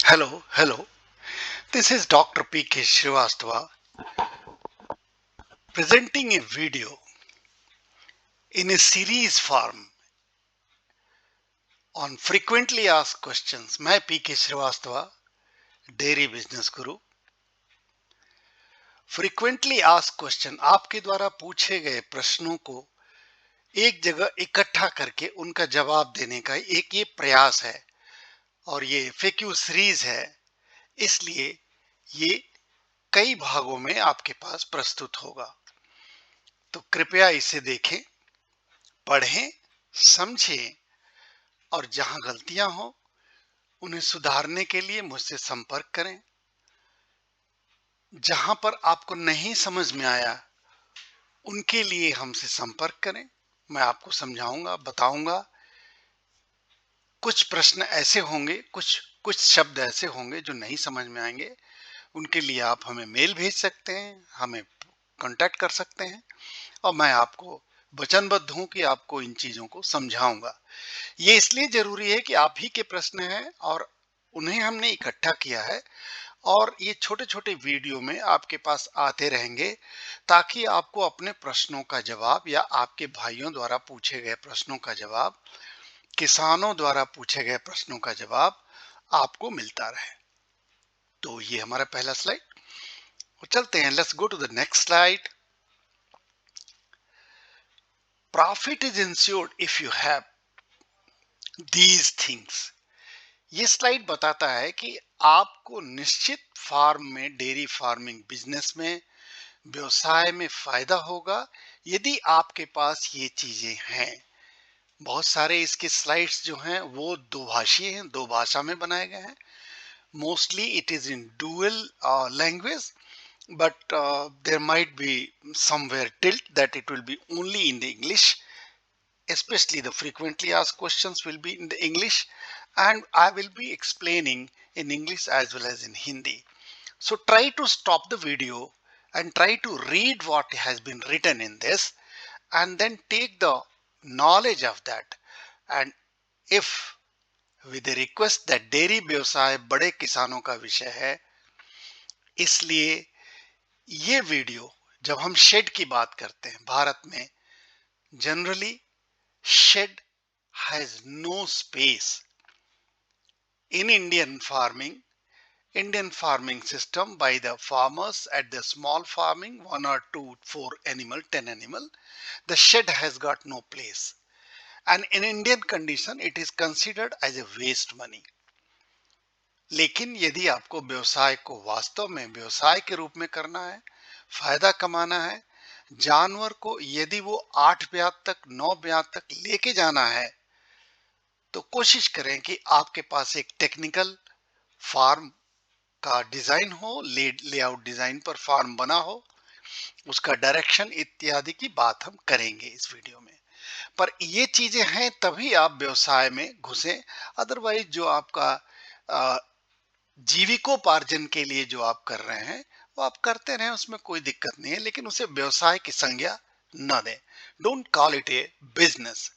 Hello. This is Dr. P.K. Srivastava presenting a video in a series form on frequently asked questions. मैं पीके Srivastava dairy business गुरु। Frequently ask question आपके द्वारा पूछे गए प्रश्नों को एक जगह इकट्ठा करके उनका जवाब देने का एक ये प्रयास है और ये FAQ सीरीज है, इसलिए ये कई भागों में आपके पास प्रस्तुत होगा। तो कृपया इसे देखें, पढ़ें, समझें और जहां गलतियां हो उन्हें सुधारने के लिए मुझसे संपर्क करें। जहां पर आपको नहीं समझ में आया उनके लिए हमसे संपर्क करें, मैं आपको समझाऊंगा, बताऊंगा। कुछ प्रश्न ऐसे होंगे, कुछ शब्द ऐसे होंगे जो नहीं समझ में आएंगे, उनके लिए आप हमें मेल भेज सकते हैं, हमें कांटेक्ट कर सकते हैं और मैं आपको वचनबद्ध हूं कि आपको इन चीजों को समझाऊंगा। ये इसलिए जरूरी है कि आप ही के प्रश्न हैं और उन्हें हमने इकट्ठा किया है और ये छोटे छोटे वीडियो में आपके पास आते रहेंगे ताकि आपको अपने प्रश्नों का जवाब या आपके भाइयों द्वारा पूछे गए प्रश्नों का जवाब, किसानों द्वारा पूछे गए प्रश्नों का जवाब आपको मिलता रहे। तो ये हमारा पहला स्लाइड। चलते हैं, let's go to the next slide. Profit is insured if you have these things. ये स्लाइड बताता है कि आपको निश्चित फार्म में, डेयरी फार्मिंग बिजनेस में, व्यवसाय में फायदा होगा यदि आपके पास ये चीजें हैं। बहुत सारे इसके स्लाइड्स जो हैं वो दो भाषीय हैं, दो भाषा में बनाए गए हैं। Mostly it is in dual language, but there might be somewhere tilt that it will be only in the English. Especially the frequently asked questions will be in the English, and I will be explaining in English as well as in Hindi. So try to stop the video and try to read what has been written in this, and then take the knowledge of that. And if, with a request that dairy व्यवसाय बड़े किसानों का विषय है, इसलिए ये video, जब हम शेड की बात करते हैं भारत में, generally shed has no space. In Indian farming system by the farmers at the small farming, 1 or 2, 4 animal, 10 animal, the shed has got no place, and in Indian condition it is considered as a waste money. लेकिन यदि आपको व्यवसाय को वास्तव में व्यवसाय के रूप में करना है, फायदा कमाना है, जानवर को यदि वो 8 ब्यात तक, 9 ब्यात तक लेके जाना है, तो कोशिश करें कि आपके पास एक टेक्निकल फार्म का डिजाइन हो, लेआउट डिजाइन पर फार्म बना हो, उसका डायरेक्शन इत्यादि की बात हम करेंगे इस वीडियो में। पर ये चीजें हैं तभी आप व्यवसाय में घुसे, अदरवाइज जो आपका जीविकोपार्जन के लिए जो आप कर रहे हैं वो आप करते रहें, उसमें कोई दिक्कत नहीं है, लेकिन उसे व्यवसाय की संज्ञा न दें। Don't call it A business,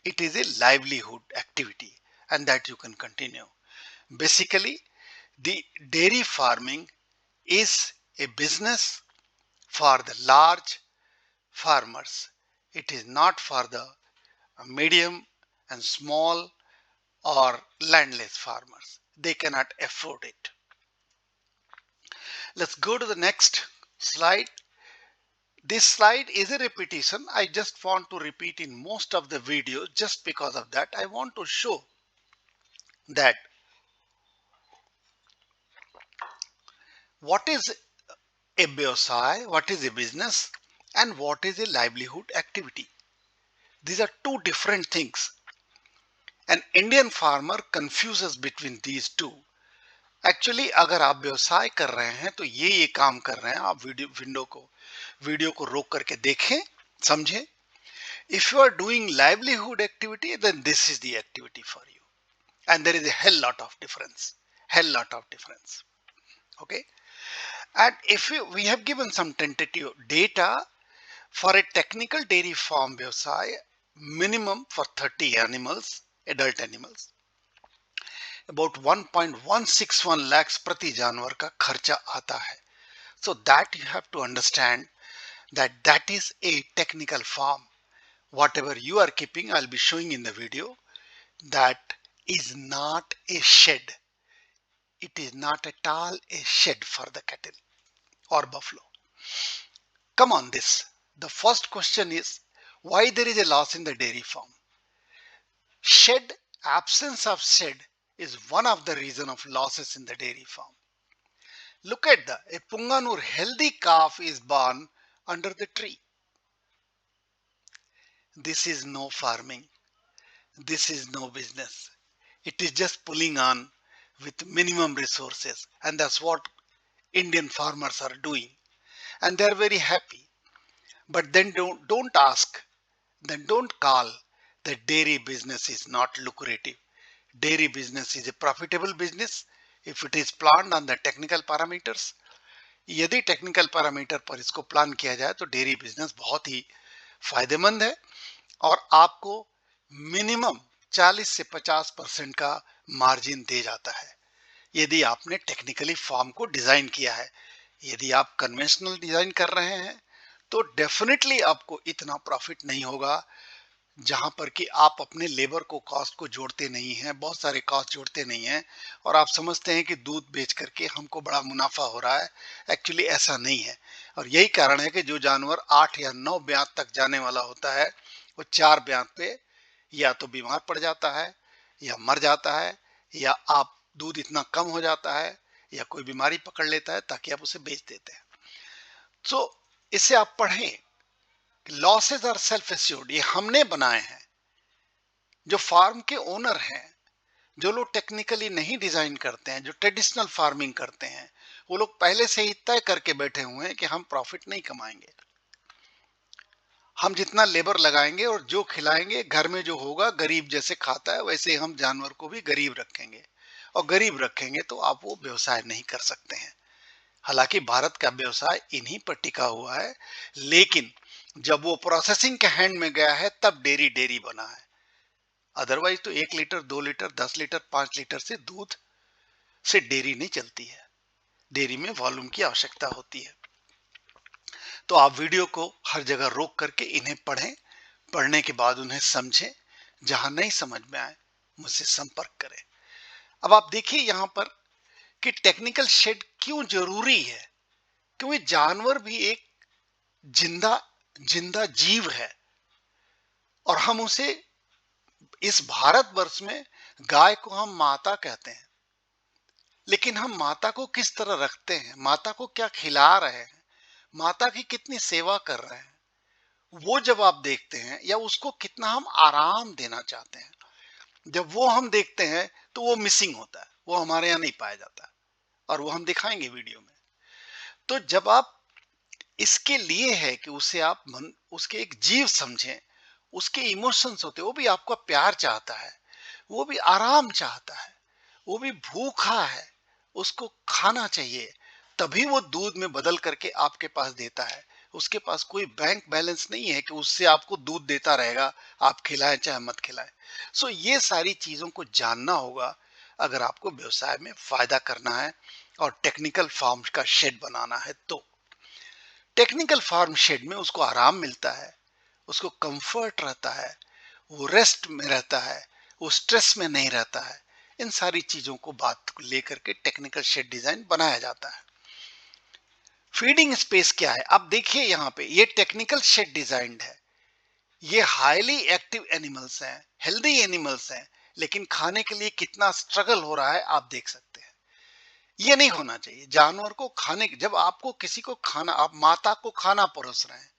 it is a livelihood activity and that you can continue. Basically, the dairy farming is a business for the large farmers. It is not for the medium and small or landless farmers. They cannot afford it. Let's go to the next slide. This slide is a repetition. I just want to repeat in most of the video. Just because of that, I want to show that what is a व्यवसाय, what is a business, and what is a livelihood activity. These are two different things. An Indian farmer confuses between these two. Actually, अगर आप व्यवसाय कर रहे हैं तो ये काम कर रहे हैं, आप वीडियो को रोक करके देखें, समझें। If you are doing livelihood activity, then this is the activity for you, and there is a hell lot of difference. Okay. And if we have given some tentative data for a technical dairy farm व्यवसाय, minimum for 30 animals, adult animals, about 1.161 lakhs प्रति जानवर का खर्चा आता है. So that you have to understand that that is a technical farm. Whatever you are keeping, I'll be showing in the video, that is not a shed. It is not at all a shed for the cattle or buffalo. Come on this. The first question is, why there is a loss in the dairy farm? Shed, absence of shed is one of the reason of losses in the dairy farm. Look at a Punganur healthy calf is born under the tree. This is no farming. This is no business. It is just pulling on with minimum resources, and that's what Indian farmers are doing, and they're very happy. But then don't ask, then don't call that dairy business is not lucrative. Dairy business is a profitable business if it is planned on the technical parameters. यदि technical parameter पर इसको plan किया जाए तो dairy business बहुत ही फायदेमंद है और आपको मिनिमम 40 से 50% का मार्जिन दे जाता है यदि आपने टेक्निकली फार्म को डिजाइन किया है. यदि आप कन्वेंशनल डिजाइन कर रहे हैं तो डेफिनेटली आपको इतना प्रॉफिट नहीं होगा जहां पर कि आप अपने लेबर को कॉस्ट को जोड़ते नहीं हैं, बहुत सारे कॉस्ट जोड़ते नहीं हैं और आप समझते हैं कि दूध बेच करके हमको बड़ा मुनाफा हो रहा है. एक्चुअली ऐसा नहीं है और यही कारण है कि जो जानवर 8 या 9 ब्यात तक जाने वाला होता है वो 4 ब्यात पे या तो बीमार पड़ जाता है या मर जाता है या आप दूध इतना कम हो जाता है या कोई बीमारी पकड़ लेता है ताकि आप उसे बेच देते हैं. तो इसे आप पढ़ें. लॉसेस आर सेल्फ एस्योर्ड, ये हमने बनाए हैं. जो फार्म के ओनर हैं, जो लोग टेक्निकली नहीं डिजाइन करते हैं, जो ट्रेडिशनल फार्मिंग करते हैं, वो लोग पहले से ही तय करके बैठे हुए हैं कि हम प्रॉफिट नहीं कमाएंगे. हम जितना लेबर लगाएंगे और जो खिलाएंगे घर में जो होगा गरीब जैसे खाता है वैसे ही हम जानवर को भी गरीब रखेंगे और गरीब रखेंगे तो आप वो व्यवसाय नहीं कर सकते हैं. हालांकि भारत का व्यवसाय इन्हीं पर टिका हुआ है, लेकिन जब वो प्रोसेसिंग के हैंड में गया है तब डेयरी डेयरी बना है. अदरवाइज तो 1 लीटर 2 लीटर 10 लीटर 5 लीटर से दूध से डेयरी नहीं चलती है. डेयरी में वॉल्यूम की आवश्यकता होती है. तो आप वीडियो को हर जगह रोक करके इन्हें पढ़ें, पढ़ने के बाद उन्हें समझें. जहां नहीं समझ में आए मुझसे संपर्क करें. अब आप देखिए यहां पर कि टेक्निकल शेड क्यों जरूरी है. क्योंकि जानवर भी एक जिंदा जिंदा जीव है और हम उसे इस भारतवर्ष में गाय को हम माता कहते हैं, लेकिन हम माता को किस तरह रखते हैं, माता को क्या खिला रहे हैं, माता की कितनी सेवा कर रहे हैं, वो जब आप देखते हैं या उसको कितना हम आराम देना चाहते हैं, जब वो हम देखते हैं तो वो मिसिंग होता है, वो हमारे यहाँ नहीं पाया जाता और वो हम दिखाएंगे वीडियो में. तो जब आप इसके लिए है कि उसे आप उसके एक जीव समझें, उसके इमोशंस होते हैं, वो भी आपका प्यार चाहता है, वो भी आराम चाहता है, वो भी भूखा है, उसको खाना चाहिए, तभी वो दूध में बदल करके आपके पास देता है. उसके पास कोई बैंक बैलेंस नहीं है कि उससे आपको दूध देता रहेगा, आप खिलाएं चाहे मत खिलाएं. सो ये सारी चीजों को जानना होगा अगर आपको व्यवसाय में फायदा करना है और टेक्निकल फार्म का शेड बनाना है. तो टेक्निकल फार्म शेड में उसको आराम मिलता है, उसको कंफर्ट रहता है, वो रेस्ट में रहता है, वो स्ट्रेस में नहीं रहता है. इन सारी चीजों को बात लेकर के टेक्निकल शेड डिजाइन बनाया जाता है. फीडिंग स्पेस क्या है, अब देखिए यहाँ पे ये टेक्निकल शेड डिजाइंड है. ये हाईली एक्टिव एनिमल्स हैं, हेल्दी एनिमल्स हैं, लेकिन खाने के लिए कितना स्ट्रगल हो रहा है आप देख सकते हैं. ये नहीं होना चाहिए. जानवर को खाने, जब आपको किसी को खाना, आप माता को खाना परोस रहे हैं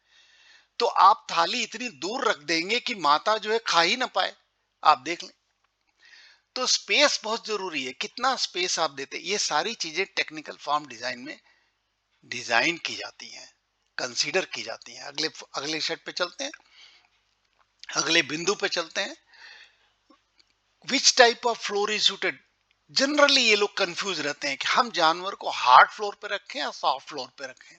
तो आप थाली इतनी दूर रख देंगे कि माता जो है खा ही ना पाए. आप देख लें. तो स्पेस बहुत जरूरी है, कितना स्पेस आप देते. ये सारी चीजें टेक्निकल फार्म डिजाइन में डिजाइन की जाती हैं, कंसीडर की जाती हैं. अगले अगले शेड पे चलते हैं, अगले बिंदु पे चलते हैं. Which type of floor is suited. Generally ये लोग कंफ्यूज रहते हैं कि हम जानवर को हार्ड फ्लोर पे रखें या सॉफ्ट फ्लोर पे रखें.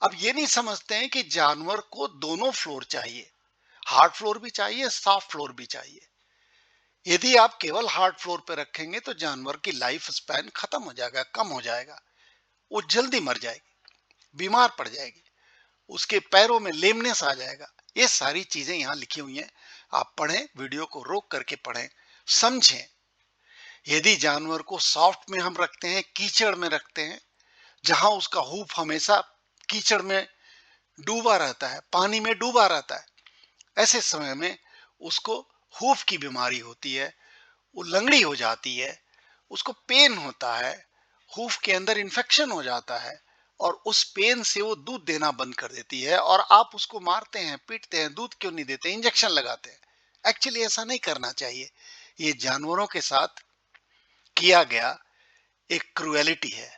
अब ये नहीं समझते हैं कि जानवर को दोनों फ्लोर चाहिए, हार्ड फ्लोर भी चाहिए, सॉफ्ट फ्लोर भी चाहिए. यदि आप केवल हार्ड फ्लोर पे रखेंगे तो जानवर की लाइफ स्पैन खत्म हो जाएगा, कम हो जाएगा, वो जल्दी मर जाएगी, बीमार पड़ जाएगी, उसके पैरों में लेमनेस आ जाएगा। ये सारी चीजें यहाँ लिखी हुई हैं, आप पढ़ें, वीडियो को रोक करके पढ़ें, समझें। यदि जानवर को सॉफ्ट में हम रखते हैं, कीचड़ में रखते हैं, जहां उसका हूफ हमेशा कीचड़ में डूबा रहता है, पानी में डूबा रहता है, ऐसे समय में उसको हूफ की बीमारी होती है, वो लंगड़ी हो जाती है, उसको पेन होता है, हूफ के अंदर इन्फेक्शन हो जाता है, और उस पेन से वो दूध देना बंद कर देती है, और आप उसको मारते हैं, पीटते हैं, दूध क्यों नहीं देते, इंजेक्शन लगाते हैं। एक्चुअली ऐसा नहीं करना चाहिए। ये जानवरों के साथ किया गया एक क्रुएलिटी है।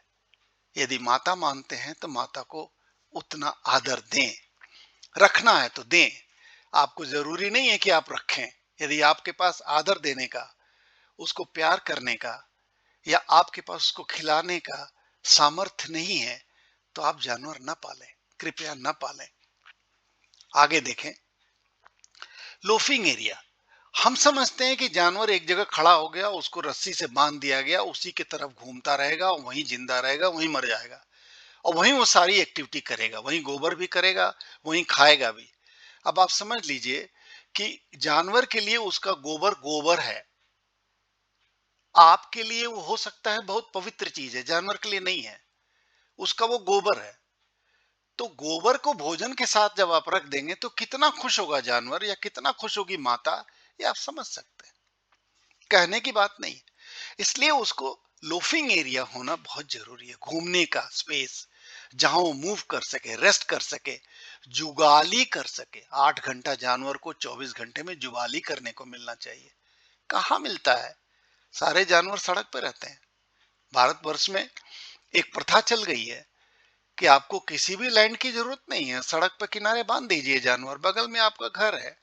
यदि माता मानते हैं तो माता को उतना आदर दें, रखना है तो दें। आपको जरूरी नहीं है कि आप रखें। यदि आपके पास आदर देने का, उसको प्यार करने का, या आपके पास उसको खिलाने का सामर्थ्य नहीं है, तो आप जानवर न पालें, कृपया न पालें। आगे देखें, लोफिंग एरिया। हम समझते हैं कि जानवर एक जगह खड़ा हो गया, उसको रस्सी से बांध दिया गया, उसी की तरफ घूमता रहेगा, वहीं जिंदा रहेगा, वहीं मर जाएगा, और वहीं वो सारी एक्टिविटी करेगा, वहीं गोबर भी करेगा, वहीं खाएगा भी। अब आप समझ लीजिए कि जानवर के लिए उसका गोबर गोबर है, आपके लिए वो हो सकता है बहुत पवित्र चीज है, जानवर के लिए नहीं है, उसका वो गोबर है। तो गोबर को भोजन के साथ जब आप रख देंगे तो कितना खुश होगा जानवर, या कितना खुश होगी माता, ये आप समझ सकते हैं। कहने की बात नहीं। इसलिए उसको लोफिंग एरिया होना बहुत जरूरी है, घूमने का स्पेस, जहां वो मूव कर सके, रेस्ट कर सके, जुगाली कर सके। 8 घंटा जानवर को 24 घंटे में जुगाली करने को मिलना चाहिए। कहाँ मिलता है? सारे जानवर सड़क पर रहते हैं। भारतवर्ष में एक प्रथा चल गई है कि आपको किसी भी लैंड की जरूरत नहीं है, सड़क पर किनारे बांध दीजिए जानवर, बगल में आपका घर है,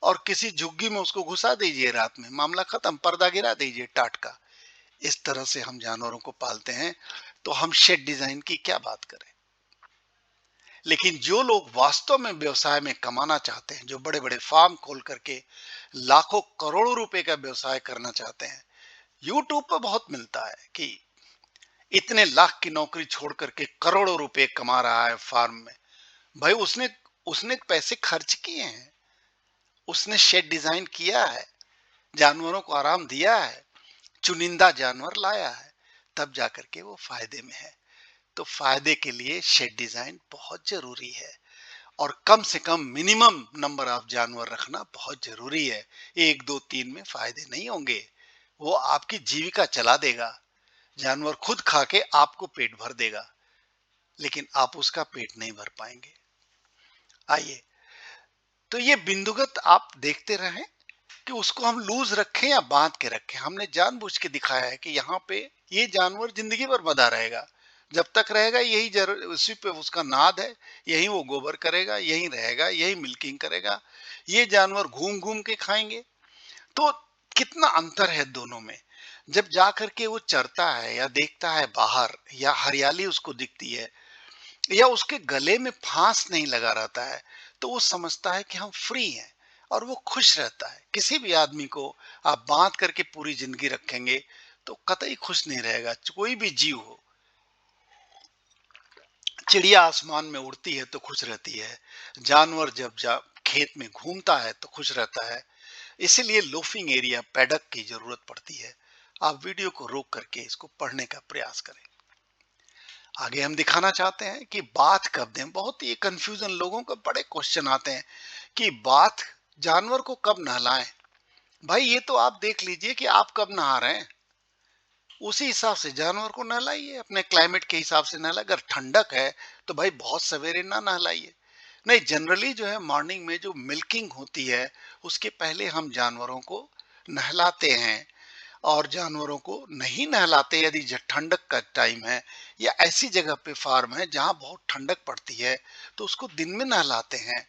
और किसी झुग्गी में उसको घुसा दीजिए, रात में मामला खत्म, पर्दा गिरा दीजिए टाट का। इस तरह से हम जानवरों को पालते हैं, तो हम शेड डिजाइन की क्या बात करें। लेकिन जो लोग वास्तव में व्यवसाय में कमाना चाहते हैं, जो बड़े बड़े फार्म खोल करके लाखों करोड़ों रुपए का व्यवसाय करना चाहते हैं, यूट्यूब पर बहुत मिलता है कि इतने लाख की नौकरी छोड़ करके करोड़ों रुपए कमा रहा है फार्म में। भाई उसने उसने पैसे खर्च किए हैं, उसने शेड डिजाइन किया है, जानवरों को आराम दिया है, चुनिंदा जानवर लाया है, तब जाकर के वो फायदे में है। तो फायदे के लिए शेड डिजाइन बहुत जरूरी है, और कम से कम मिनिमम नंबर ऑफ जानवर रखना बहुत जरूरी है। 1 2 3 में फायदे नहीं होंगे, वो आपकी जीविका चला देगा। जानवर खुद खा के आपको पेट भर देगा, लेकिन आप उसका पेट नहीं भर पाएंगे। आइए, तो ये बिंदुगत आप देखते रहें कि उसको हम लूज रखें या बांध के रखें। हमने जानबूझ के दिखाया है कि यहाँ पे ये जानवर जिंदगी भर बंधा रहेगा, जब तक रहेगा यही उसी पे उसका नाद है, यही वो गोबर करेगा, यही रहेगा, यही मिल्किंग करेगा, ये जानवर घूम घूम के खाएंगे। तो कितना अंतर है दोनों में। जब जा करके वो चरता है या देखता है बाहर, या हरियाली उसको दिखती है, या उसके गले में फांस नहीं लगा रहता है, तो वो समझता है कि हम फ्री हैं, और वो खुश रहता है। किसी भी आदमी को आप बांध करके पूरी जिंदगी रखेंगे तो कतई खुश नहीं रहेगा। कोई भी जीव हो, चिड़िया आसमान में उड़ती है तो खुश रहती है, जानवर जब खेत में घूमता है तो खुश रहता है। इसीलिए लोफिंग एरिया पैडक की जरूरत पड़ती है। आप वीडियो को रोक करके इसको पढ़ने का प्रयास करें। आगे हम दिखाना चाहते हैं कि बाथ कब दें। बहुत ही कंफ्यूजन, लोगों को बड़े क्वेश्चन आते हैं कि बाथ, जानवर को कब नहलाएं। भाई ये तो आप देख लीजिए कि आप कब नहा रहे हैं, उसी हिसाब से जानवर को नहलाइए, अपने क्लाइमेट के हिसाब से नहलाइए। अगर ठंडक है तो भाई बहुत सवेरे ना नहलाइए। नहीं, जनरली जो है मॉर्निंग में जो मिल्किंग होती है, उसके पहले हम जानवरों को नहलाते हैं। और जानवरों को नहीं नहलाते यदि ठंडक का टाइम है, या ऐसी जगह पे फार्म है जहां बहुत ठंडक पड़ती है, तो उसको दिन में नहलाते हैं,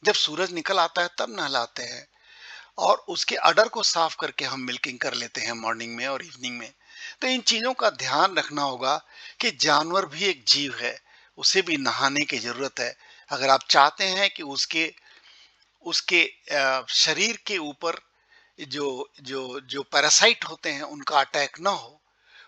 जब सूरज निकल आता है तब नहलाते हैं। और उसके अडर को साफ करके हम मिल्किंग कर लेते हैं मॉर्निंग में और इवनिंग में। तो इन चीजों का ध्यान रखना होगा कि जानवर भी एक जीव है, उसे भी नहाने की जरूरत है। अगर आप चाहते हैं कि उसके उसके शरीर के ऊपर जो जो जो पैरासाइट होते हैं उनका अटैक ना हो,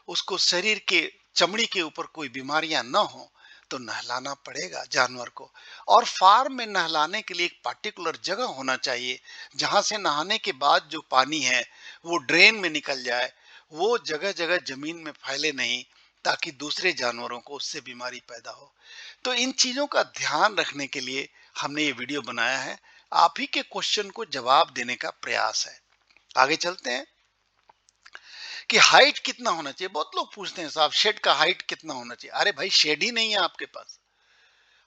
उसको शरीर के चमड़ी के ऊपर कोई बीमारियां ना हो, तो नहलाना पड़ेगा जानवर को। और फार्म में नहलाने के लिए एक पर्टिकुलर जगह होना चाहिए, जहां से नहाने के बाद जो पानी है वो ड्रेन में निकल जाए, वो जगह जगह जमीन में फैले नहीं, ताकि दूसरे जानवरों को उससे बीमारी पैदा हो। तो इन चीजों का ध्यान रखने के लिए हमने ये वीडियो बनाया है। आप ही के क्वेश्चन को जवाब देने का प्रयास है। आगे चलते हैं कि हाइट कितना होना चाहिए। बहुत लोग पूछते हैं साहब शेड का हाइट कितना होना चाहिए। अरे भाई शेड ही नहीं है आपके पास।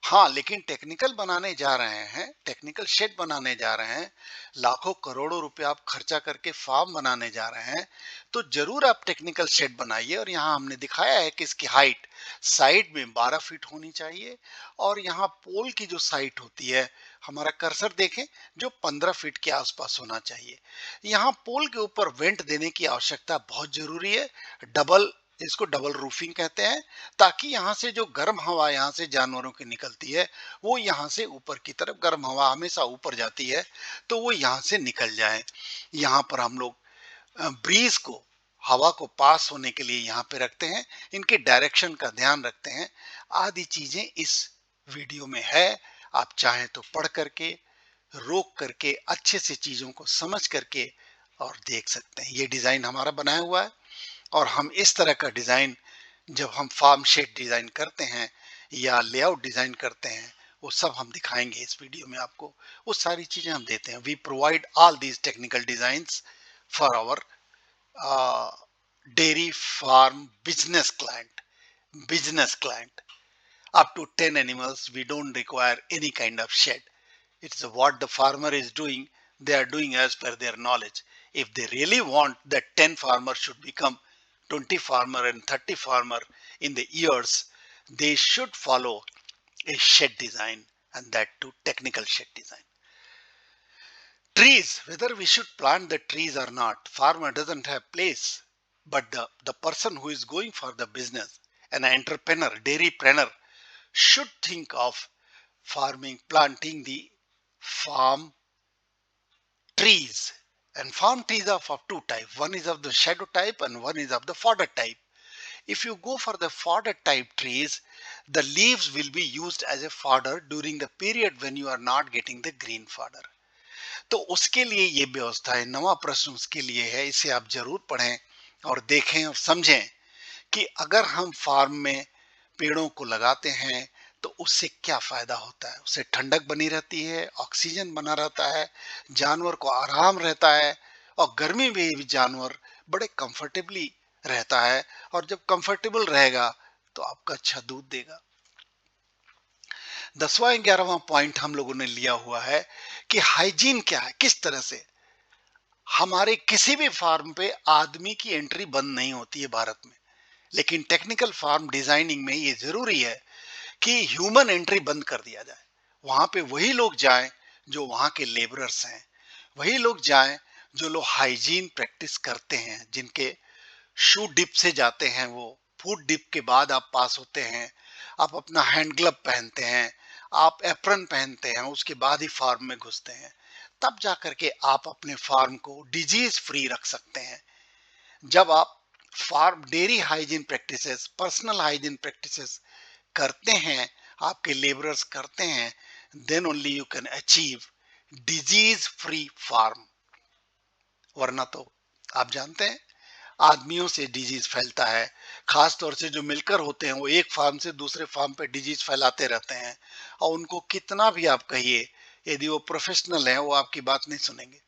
हाँ, लेकिन टेक्निकल बनाने जा रहे हैं, टेक्निकल शेड बनाने जा रहे हैं, लाखों करोड़ों रुपए आप खर्चा करके फार्म बनाने जा रहे हैं, तो जरूर आप टेक्निकल शेड बनाइए। और यहाँ हमने दिखाया है कि इसकी हाइट साइड में 12 फीट होनी चाहिए, और यहाँ पोल की जो साइट होती है, हमारा कर्सर देखें, जो 15 फीट के आसपास होना चाहिए। यहाँ पोल के ऊपर वेंट देने की आवश्यकता बहुत जरूरी है। डबल, इसको डबल रूफिंग कहते हैं, ताकि यहाँ से जो गर्म हवा यहाँ से जानवरों की निकलती है, वो यहाँ से ऊपर की तरफ, गर्म हवा हमेशा ऊपर जाती है, तो वो यहाँ से निकल जाए। यहाँ पर हम लोग ब्रीज को, हवा को पास होने के लिए यहाँ पे रखते हैं, इनके डायरेक्शन का ध्यान रखते हैं। आदि चीजें इस वीडियो में है। आप चाहें तो पढ़ करके, रोक करके, अच्छे से चीजों को समझ करके और देख सकते हैं। ये डिजाइन हमारा बनाया हुआ है, और हम इस तरह का डिजाइन जब हम फार्म शेड डिजाइन करते हैं या लेआउट डिजाइन करते हैं, वो सब हम दिखाएंगे इस वीडियो में आपको। वो सारी चीजें हम देते हैं। We provide all these technical designs for our dairy farm business client up to 10 animals. We don't require any kind of shed. It's what the farmer is doing, they are doing as per their knowledge. If they really want that 10 farmers should become 20 farmer and 30 farmer in the years, they should follow a shed design, and that too technical shed design. Trees, whether we should plant the trees or not, farmer doesn't have place, but the person who is going for the business, an entrepreneur, dairypreneur, should think of farming, planting the farm trees. And farm trees are of two types. One is of the shadow type and one is of the fodder type. If you go for the fodder type trees, the leaves will be used as a fodder during the period when you are not getting the green fodder. तो उसके लिए ये व्यवस्था है। नवा प्रश्न उसके लिए है, इसे आप जरूर पढ़ें और देखें और समझें कि अगर हम फार्म में पेड़ों को लगाते हैं तो उससे क्या फायदा होता है। उससे ठंडक बनी रहती है, ऑक्सीजन बना रहता है, जानवर को आराम रहता है, और गर्मी में भी जानवर बड़े कंफर्टेबली रहता है। और जब कंफर्टेबल रहेगा तो आपका अच्छा दूध देगा। 10वां 11वां पॉइंट हम लोगों ने लिया हुआ है कि हाइजीन क्या है, किस तरह से। हमारे किसी भी फार्म पे आदमी की एंट्री बंद नहीं होती है भारत में, लेकिन टेक्निकल फार्म डिजाइनिंग में ये जरूरी है कि ह्यूमन एंट्री बंद कर दिया जाए। वहां पे वही लोग जाएं जो वहां के लेबरर्स हैं, वही लोग जाएं जो लोग हाइजीन प्रैक्टिस करते हैं, जिनके शू डिप से जाते हैं, वो फूड डिप के बाद आप पास होते हैं, आप अपना हैंड ग्लव पहनते हैं, आप एप्रन पहनते हैं, उसके बाद ही फार्म में घुसते हैं। तब जाकर के आप अपने फार्म को डिजीज फ्री रख सकते हैं। जब आप farm dairy hygiene practices, personal hygiene practices करते हैं, आपके लेबरर्स करते हैं, then only you can achieve disease free farm. वरना तो आप जानते हैं आदमियों से डिजीज फैलता है। खास तौर से जो मिलकर होते हैं, वो एक फार्म से दूसरे फार्म पे डिजीज फैलाते रहते हैं, और उनको कितना भी आप कहिए, यदि वो प्रोफेशनल है, वो आपकी बात नहीं सुनेंगे।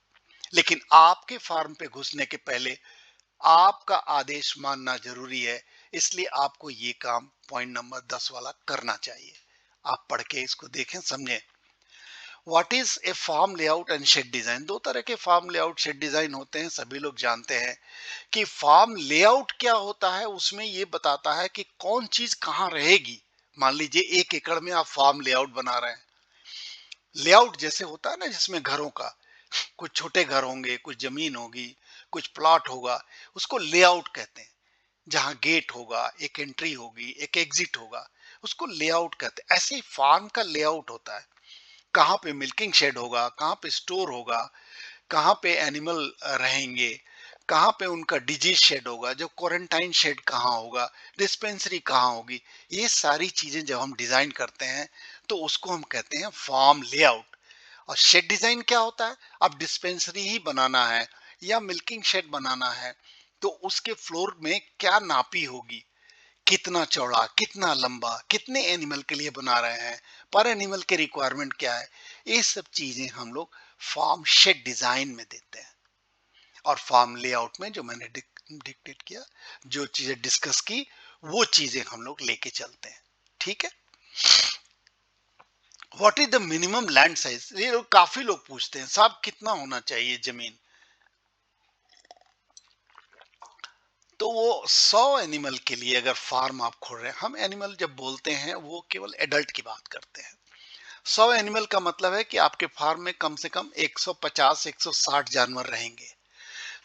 लेकिन आपके फार्म पे घुसने के पहले आपका आदेश मानना जरूरी है। इसलिए आपको ये काम पॉइंट नंबर 10 वाला करना चाहिए। आप पढ़ के इसको देखें, समझें। What is a farm layout and shed design. दो तरह के फार्म लेआउट शेड डिजाइन होते हैं, सभी लोग जानते हैं। कि फार्म लेआउट क्या होता है, उसमें ये बताता है कि कौन चीज कहाँ रहेगी। मान लीजिए 1 एकड़ में आप फार्म लेआउट बना रहे हैं। लेआउट जैसे होता है ना, जिसमें घरों का कुछ छोटे घर होंगे, कुछ जमीन होगी, कुछ प्लॉट होगा, उसको लेआउट कहते हैं। जहां गेट होगा, एक एंट्री होगी, एक एग्जिट होगा, उसको लेआउट कहते हैं। ऐसे ही फार्म का लेआउट होता है। कहाँ पे मिल्किंग शेड होगा, कहाँ पे स्टोर होगा, कहाँ पे एनिमल रहेंगे, कहाँ पे उनका डिजीज शेड होगा, जो क्वारंटाइन शेड कहाँ होगा, डिस्पेंसरी कहाँ होगी, ये सारी चीजें जब हम डिजाइन करते हैं तो उसको हम कहते हैं फार्म लेआउट। और शेड डिजाइन क्या होता है? अब डिस्पेंसरी ही बनाना है या मिल्किंग शेड बनाना है तो उसके फ्लोर में क्या नापी होगी, कितना चौड़ा, कितना लंबा, कितने एनिमल के लिए बना रहे हैं, पर एनिमल के रिक्वायरमेंट क्या है, ये सब चीजें हम लोग फार्म शेड डिजाइन में देते हैं। और फार्म लेआउट में जो मैंने डिक्टेट किया, जो चीजें डिस्कस की, वो चीजें हम लोग लेके चलते हैं। ठीक है। What is the minimum land size, ये काफी लोग पूछते हैं, साहब कितना होना चाहिए जमीन? तो वो 100 एनिमल के लिए अगर फार्म आप खोल रहे हैं, हम एनिमल जब बोलते हैं वो केवल एडल्ट की बात करते हैं। 100 एनिमल का मतलब है कि आपके फार्म में कम से कम 150 160 जानवर रहेंगे।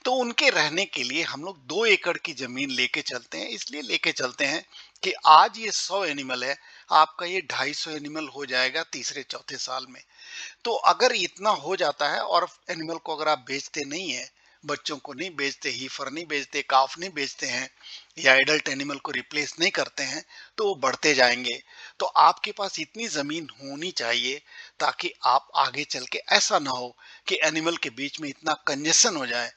तो उनके रहने के लिए हम लोग 2 एकड़ की जमीन लेके चलते हैं। इसलिए लेके चलते हैं कि आज ये 100 एनिमल है, आपका ये 250 एनिमल हो जाएगा तीसरे चौथे साल में। तो अगर इतना हो जाता है और एनिमल को अगर आप बेचते नहीं है, बच्चों को नहीं बेचते, हीफर नहीं बेचते, काफ नहीं बेचते हैं, या एडल्ट एनिमल को रिप्लेस नहीं करते हैं, तो वो बढ़ते जाएंगे। तो आपके पास इतनी जमीन होनी चाहिए ताकि आप आगे चल के ऐसा ना हो कि एनिमल के बीच में इतना कंजेशन हो जाए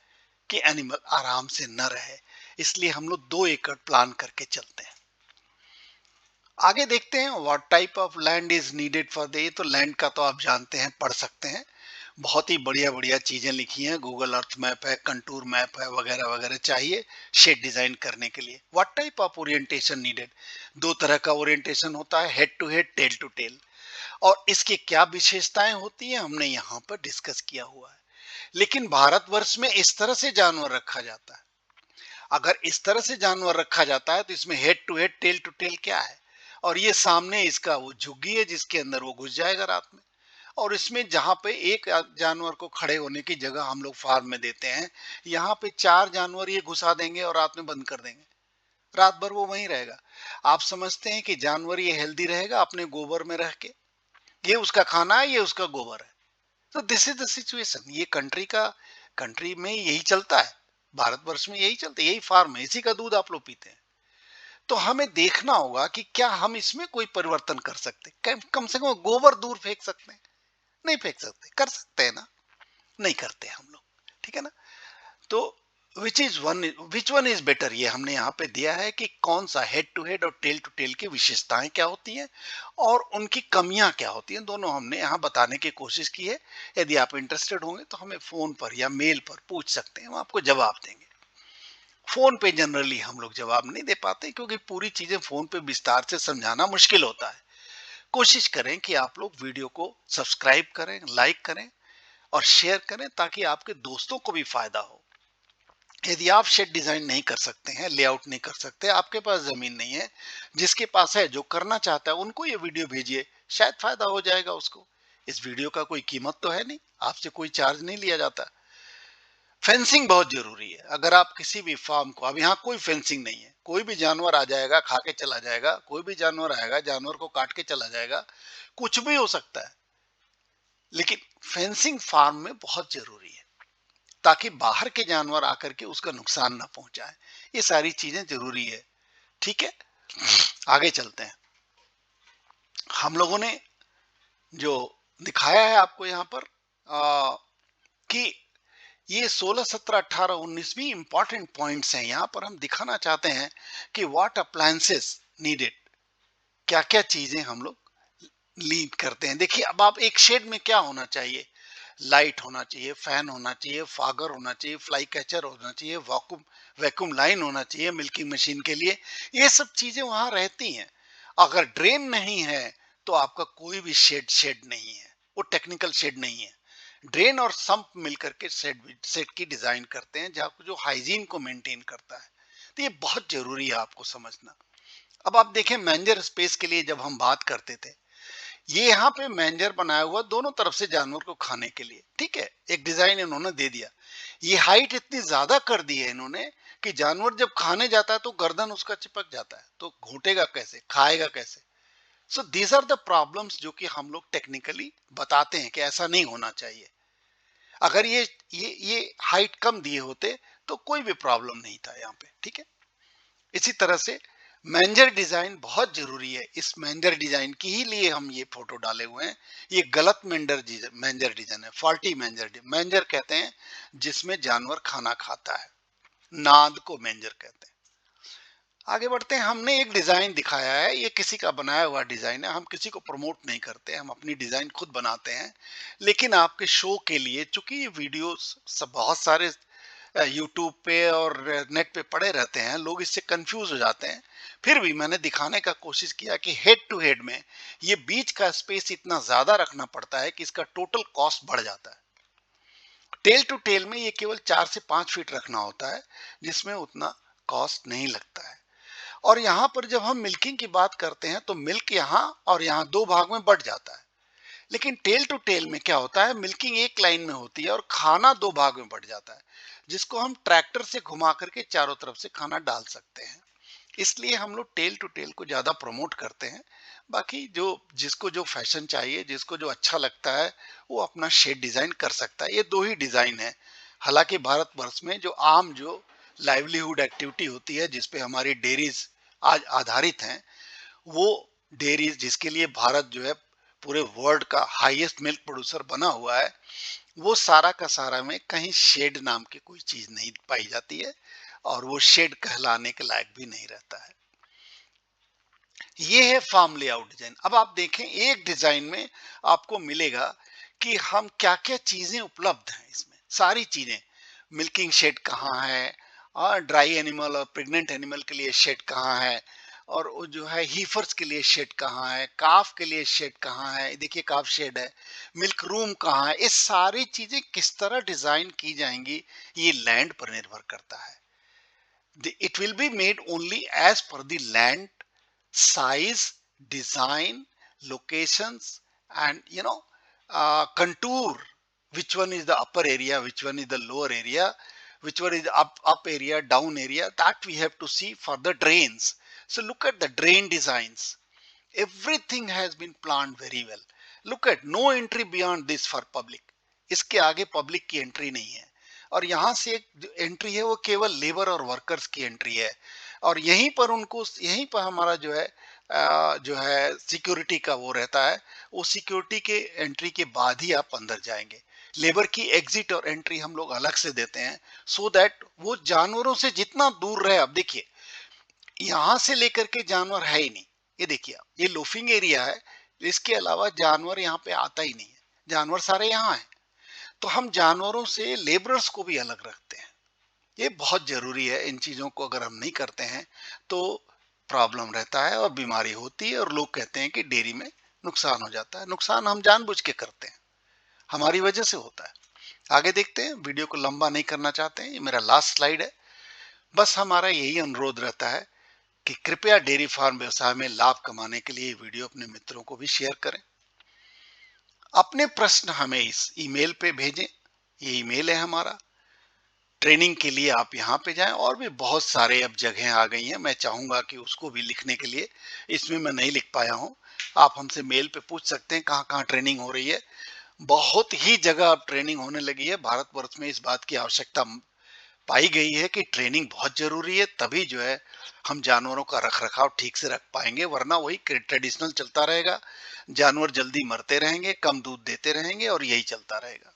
कि एनिमल आराम से न रहे। इसलिए हम लोग 2 एकड़ प्लान करके चलते हैं। आगे देखते हैं what type of land is needed for the, ये तो लैंड का तो आप जानते हैं, पढ़ सकते हैं। बहुत ही बढ़िया बढ़िया चीजें लिखी हैं, गूगल अर्थ मैप है, कंटूर मैप है, वगैरह वगैरह चाहिए शेड डिजाइन करने के लिए। What type of orientation needed, 2 तरह का ओरिएंटेशन होता है, head to head, tail to tail. और इसकी क्या विशेषताएं होती हैं हमने यहाँ पर डिस्कस किया हुआ है। लेकिन भारतवर्ष में इस तरह से जानवर रखा जाता है। अगर इस तरह से जानवर रखा जाता है तो इसमें head to head, tail to tail क्या है? और ये सामने इसका वो झुग्गी है जिसके अंदर वो घुस जाएगा रात में। और इसमें जहां पे एक जानवर को खड़े होने की जगह हम लोग फार्म में देते हैं, यहाँ पे 4 जानवर ये घुसा देंगे और रात में बंद कर देंगे। रात भर वो वहीं रहेगा। आप समझते हैं कि जानवर ये हेल्दी रहेगा अपने गोबर में रह के? ये उसका खाना है, ये उसका गोबर है। तो दिस इज द सिचुएशन। ये कंट्री में यही चलता है, भारतवर्ष में यही चलता है, यही फार्म है, इसी का दूध आप लोग पीते हैं। तो हमें देखना होगा कि क्या हम इसमें कोई परिवर्तन कर सकते, कम से कम गोबर दूर फेंक सकते हैं? नहीं फेंक सकते, कर सकते हैं ना? नहीं करते हम लोग। ठीक है ना? तो विच वन इज बेटर, ये हमने यहाँ पे दिया है कि कौन सा हेड टू हेड और टेल टू टेल की विशेषताएं क्या होती हैं और उनकी कमियां क्या होती हैं, दोनों हमने यहाँ बताने की कोशिश की है। यदि आप इंटरेस्टेड होंगे तो हमें फोन पर या मेल पर पूछ सकते हैं, हम आपको जवाब देंगे। फोन पे जनरली हम लोग जवाब नहीं दे पाते क्योंकि पूरी चीजें फोन पे विस्तार से समझाना मुश्किल होता है। कोशिश करें कि आप लोग वीडियो को सब्सक्राइब करें, लाइक करें और शेयर करें ताकि आपके दोस्तों को भी फायदा हो। यदि आप शेड डिजाइन नहीं कर सकते हैं, लेआउट नहीं कर सकते, आपके पास जमीन नहीं है, जिसके पास है, जो करना चाहता है, उनको ये वीडियो भेजिए, शायद फायदा हो जाएगा उसको। इस वीडियो का कोई कीमत तो है नहीं, आपसे कोई चार्ज नहीं लिया जाता। फेंसिंग बहुत जरूरी है। अगर आप किसी भी फार्म को, अब यहाँ कोई फेंसिंग नहीं है, कोई भी जानवर आ जाएगा, खा के चला जाएगा, कोई भी जानवर आएगा, जानवर को काट के चला जाएगा, कुछ भी हो सकता है। लेकिन फेंसिंग फार्म में बहुत जरूरी है ताकि बाहर के जानवर आकर के उसका नुकसान ना पहुंचाए। ये सारी चीजें जरूरी है। ठीक है। आगे चलते हैं। हम लोगों ने जो दिखाया है आपको यहाँ पर कि ये 16 17 18 19 भी इंपॉर्टेंट पॉइंट्स हैं। यहाँ पर हम दिखाना चाहते हैं कि व्हाट अप्लायंसेस नीडेड, क्या क्या चीजें हम लोग लीड करते हैं। देखिए, अब आप एक शेड में क्या होना चाहिए? लाइट होना चाहिए, फैन होना चाहिए, फागर होना चाहिए, फ्लाई कैचर होना चाहिए, वैक्यूम वैक्यूम लाइन होना चाहिए मिल्किंग मशीन के लिए। ये सब चीजें वहां रहती हैं। अगर ड्रेन नहीं है तो आपका कोई भी शेड शेड नहीं है, वो टेक्निकल शेड नहीं है। ड्रेन और संप मिलकर के सेट की डिजाइन करते हैं जहाँ जो हाइजीन को मेंटेन करता है। तो ये बहुत जरूरी है आपको समझना। अब आप देखें, मैनेजर स्पेस के लिए जब हम बात करते थे, ये यहाँ पे मैनेजर बनाया हुआ दोनों तरफ से जानवर को खाने के लिए, ठीक है, एक डिजाइन इन्होंने दे दिया। ये हाइट इतनी ज्यादा कर दी है इन्होंने कि जानवर जब खाने जाता है तो गर्दन उसका चिपक जाता है, तो घोटेगा कैसे, खाएगा कैसे? So these are the problems जो कि हम लोग टेक्निकली बताते हैं कि ऐसा नहीं होना चाहिए। अगर ये हाइट कम दिए होते तो कोई भी प्रॉब्लम नहीं था यहाँ पे, ठीक है। इसी तरह से मैंजर डिजाइन बहुत जरूरी है। इस मैंजर डिजाइन की ही लिए हम ये फोटो डाले हुए हैं। ये गलत मैंजर डिजाइन है, फॉल्टी मैंजर। मैंजर कहते हैं जिसमें जानवर खाना खाता है, नाद को मैंजर कहते हैं। आगे बढ़ते हैं। हमने एक डिजाइन दिखाया है, ये किसी का बनाया हुआ डिजाइन है, हम किसी को प्रमोट नहीं करते, हम अपनी डिजाइन खुद बनाते हैं। लेकिन आपके शो के लिए, चूंकि ये वीडियोस सब बहुत सारे यूट्यूब पे और नेट पे पड़े रहते हैं, लोग इससे कंफ्यूज हो जाते हैं। फिर भी मैंने दिखाने का कोशिश किया कि हेड टू हेड में ये बीच का स्पेस इतना ज्यादा रखना पड़ता है कि इसका टोटल कॉस्ट बढ़ जाता है। टेल टू टेल में ये केवल 4 से 5 फीट रखना होता है, जिसमें उतना कॉस्ट नहीं लगता है। और यहाँ पर जब हम मिल्किंग की बात करते हैं तो मिल्क यहाँ और यहाँ 2 भाग में बढ़ जाता है। लेकिन टेल टू टेल में क्या होता है, मिल्किंग एक लाइन में होती है और खाना 2 भाग में बढ़ जाता है, जिसको हम ट्रैक्टर से घुमा करके चारों तरफ से खाना डाल सकते हैं। इसलिए हम लोग टेल टू टेल को ज्यादा प्रमोट करते हैं। बाकी जो जिसको जो फैशन चाहिए, जिसको जो अच्छा लगता है, वो अपना शेड डिजाइन कर सकता है। ये 2 ही डिजाइन है। हालांकि भारतवर्ष में जो आम जो लाइवलीहुड एक्टिविटी होती है, जिसपे हमारी डेयरीज आज आधारित हैं, वो डेयरीज जिसके लिए भारत जो है पूरे वर्ल्ड का हाईएस्ट मिल्क प्रोड्यूसर बना हुआ है, वो सारा का सारा में कहीं शेड नाम की कोई चीज नहीं पाई जाती है, और वो शेड कहलाने के लायक भी नहीं रहता है। ये है फार्म लेआउट डिजाइन। अब आप देखें, एक डिजाइन में आपको मिलेगा कि हम क्या क्या चीजें उपलब्ध हैं इसमें, सारी चीजें। मिल्किंग शेड कहाँ है, और ड्राई एनिमल और प्रेग्नेंट एनिमल के लिए शेड कहाँ है, और वो जो है हीफर्स के लिए शेड कहाँ है, काफ के लिए शेड कहाँ है, देखिए काफ शेड है, मिल्क रूम कहाँ है। ये सारी चीजें किस तरह डिजाइन की जाएंगी, ये लैंड पर निर्भर करता है। It will be made only as per the land, size, design, locations, and contour. Which one is the upper area, which one is the lower area, which one is up area, down area. That we have to see for the drains. So look at the drain designs. Everything has been planned very well. Look at no entry beyond this for public. इसके आगे public की entry नहीं है। और यहाँ से एक जो एंट्री है वो केवल लेबर और वर्कर्स की एंट्री है। और यहीं पर उनको, यहीं पर हमारा जो है सिक्योरिटी का वो रहता है। वो सिक्योरिटी के एंट्री के बाद ही आप अंदर जाएंगे। लेबर की एग्जिट और एंट्री हम लोग अलग से देते हैं, सो दैट वो जानवरों से जितना दूर रहे। अब देखिए, यहाँ से लेकर के जानवर है ही नहीं। ये देखिए, ये लोफिंग एरिया है, इसके अलावा जानवर यहाँ पे आता ही नहीं है, जानवर सारे यहाँ हैं। तो हम जानवरों से लेबरर्स को भी अलग रखते हैं। ये बहुत जरूरी है। इन चीजों को अगर हम नहीं करते हैं तो प्रॉब्लम रहता है और बीमारी होती है, और लोग कहते हैं कि डेयरी में नुकसान हो जाता है। नुकसान हम जानबूझ के करते हैं, हमारी वजह से होता है। आगे देखते हैं, वीडियो को लंबा नहीं करना चाहते हैं, ये मेरा लास्ट स्लाइड है। बस हमारा यही अनुरोध रहता है कि कृपया डेयरी फार्म व्यवसाय में लाभ कमाने के लिए वीडियो अपने मित्रों को भी शेयर करें। अपने प्रश्न हमें इस ईमेल पे भेजें, ये ईमेल है हमारा। ट्रेनिंग के लिए आप यहाँ पे जाएं। और भी बहुत सारे अब जगह आ गई हैं, मैं चाहूंगा कि उसको भी लिखने के लिए, इसमें मैं नहीं लिख पाया हूँ। आप हमसे मेल पे पूछ सकते हैं कहाँ कहाँ ट्रेनिंग हो रही है। बहुत ही जगह अब ट्रेनिंग होने लगी है। भारतवर्ष में इस बात की आवश्यकता पाई गई है कि ट्रेनिंग बहुत जरूरी है, तभी जो है हम जानवरों का रख रखाव ठीक से रख पाएंगे, वरना वही ट्रेडिशनल चलता रहेगा। जानवर जल्दी मरते रहेंगे, कम दूध देते रहेंगे, और यही चलता रहेगा।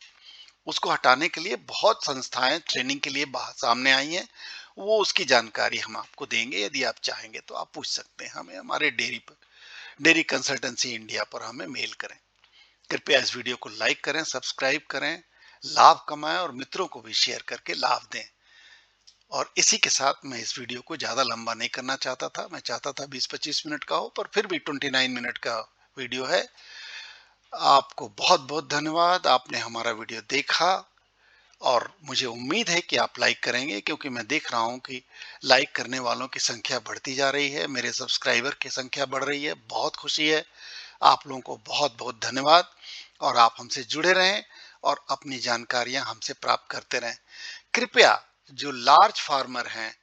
उसको हटाने के लिए बहुत संस्थाएं ट्रेनिंग के लिए बाहर सामने आई हैं। वो उसकी जानकारी हम आपको देंगे। यदि आप चाहेंगे तो आप पूछ सकते हैं हमें, हमारे डेयरी कंसल्टेंसी इंडिया पर हमें मेल करें। कृपया इस वीडियो को लाइक करें, सब्सक्राइब करें, लाभ कमाएं और मित्रों को भी शेयर करके लाभ दें। और इसी के साथ मैं इस वीडियो को ज़्यादा लंबा नहीं करना चाहता था। मैं चाहता था 20-25 मिनट का हो, पर फिर भी 29 मिनट का वीडियो है। आपको बहुत बहुत धन्यवाद, आपने हमारा वीडियो देखा। और मुझे उम्मीद है कि आप लाइक करेंगे, क्योंकि मैं देख रहा हूं कि लाइक करने वालों की संख्या बढ़ती जा रही है, मेरे सब्सक्राइबर की संख्या बढ़ रही है। बहुत खुशी है। आप लोगों को बहुत बहुत धन्यवाद। और आप हमसे जुड़े रहें और अपनी जानकारियां हमसे प्राप्त करते रहें। कृपया जो लार्ज फार्मर हैं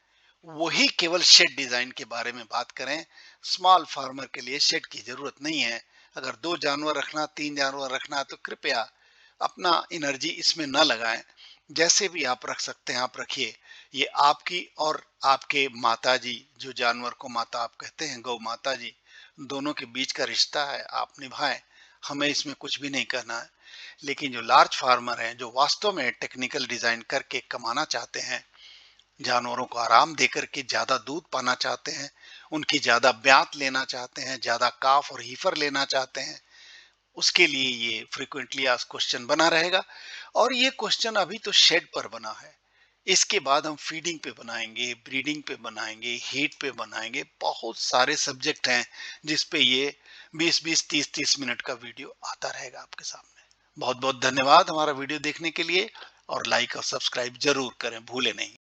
वही केवल शेड डिजाइन के बारे में बात करें। स्मॉल फार्मर के लिए शेड की जरूरत नहीं है। अगर 2 जानवर रखना, 3 जानवर रखना, तो कृपया अपना एनर्जी इसमें न लगाएं। जैसे भी आप रख सकते हैं आप रखिए। ये आपकी और आपके माता जी, जो जानवर को माता आप कहते हैं, गौ माता जी, दोनों के बीच का रिश्ता है, आप निभाएं। हमें इसमें कुछ भी नहीं करना है। लेकिन जो लार्ज फार्मर हैं, जो वास्तव में टेक्निकल डिजाइन करके कमाना चाहते हैं, जानवरों को आराम देकर के ज्यादा दूध पाना चाहते हैं, उनकी ज्यादा ब्यात लेना चाहते हैं, ज्यादा काफ और हीफर लेना चाहते हैं, उसके लिए ये फ्रीक्वेंटली आस्क्ड क्वेश्चन बना रहेगा। और ये क्वेश्चन अभी तो शेड पर बना है। इसके बाद हम फीडिंग पे बनाएंगे, ब्रीडिंग पे बनाएंगे, हीट पे बनाएंगे, बहुत सारे सब्जेक्ट हैं जिस पे ये 20-20, 30-30 मिनट का वीडियो आता रहेगा आपके सामने। बहुत बहुत धन्यवाद हमारा वीडियो देखने के लिए, और लाइक और सब्सक्राइब जरूर करें, भूले नहीं।